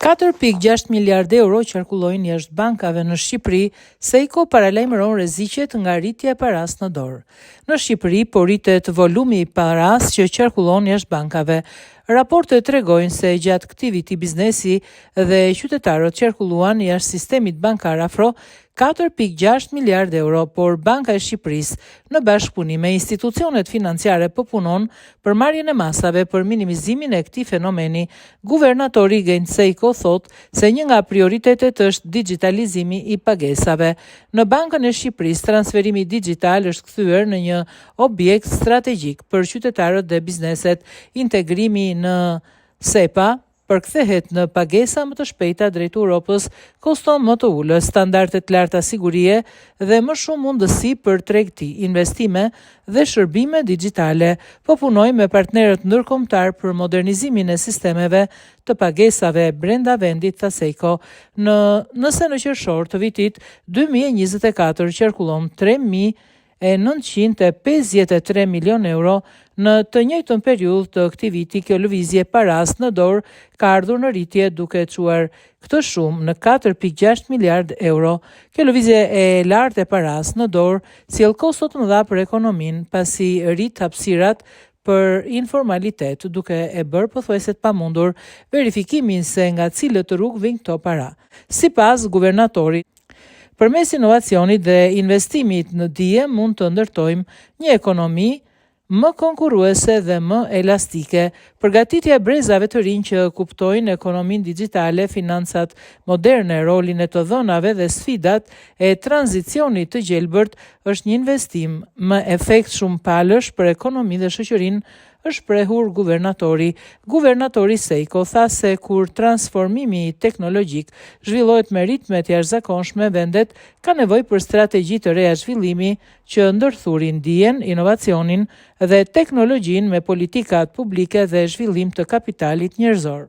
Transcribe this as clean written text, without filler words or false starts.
4.6 miliard euro qarkullojnë jashtë bankave në Shqipëri, Seiko paralajmëron rreziqet nga rritja e paras në dorë. Në Shqipëri po rritet volumi i paras që qarkullon jashtë bankave. Raportet tregojnë se gjatë këtij viti biznesi dhe qytetarët qarkulluan jashtë sistemit bankar afro 4.6 miliard euro, por Banka e Shqipërisë në bashkëpunim me institucionet financiare po punon për marrjen e masave për minimizimin e këtij fenomeni. Guvernatori Genç Seiko thot se një nga prioritetet është digitalizimi i pagesave. Në Bankën e Shqipërisë, transferimi digital është kthyer në një objekt strategjik për qytetarët dhe bizneset. Integrimi në SEPA përkthehet në pagesa më të shpejta drejt Europës, koston më të ulës, standarde të larta sigurie dhe më shumë mundësi për tregti, investime dhe shërbime digjitale. Po punojmë me partnerët ndërkombëtar për modernizimin e sistemeve të pagesave brenda vendit, tha Seiko. Nëse në qershor të vitit 2024 qarkullon 3.953 milion euro, në të njëjtën periudhë të këtij viti kjo lëvizje paras në dorë ka ardhur në rritje, duke çuar këtë shumë në 4.6 miliard euro. Kjo lëvizje e lartë e paras në dorë sjell kosto të mëdha për ekonominë, pasi rrit hapësirat për informalitet, duke e bërë pothuajse të pamundur verifikimin se nga cilët rrugë vijnë këto para. Sipas guvernatorit, përmes inovacionit dhe investimit në dije mund të ndërtojmë një ekonomi më konkurruese dhe më elastike. Përgatitja e brezave të rinj që kuptojnë ekonominë digjitale, financat moderne, rolin e të dhënave dhe sfidat e tranzicionit të gjelbërt është një investim me efekt shumë palësh për ekonominë dhe shoqërinë, është shprehur guvernatori. Guvernatori Seiko tha se kur transformimi teknologjik zhvillohet me ritme të jashtëzakonshme, vendet ka nevojë për strategji të reja zhvillimi që ndërthurin dijen, inovacionin dhe teknologjinë me politikat publike dhe zhvillim të kapitalit njerëzor.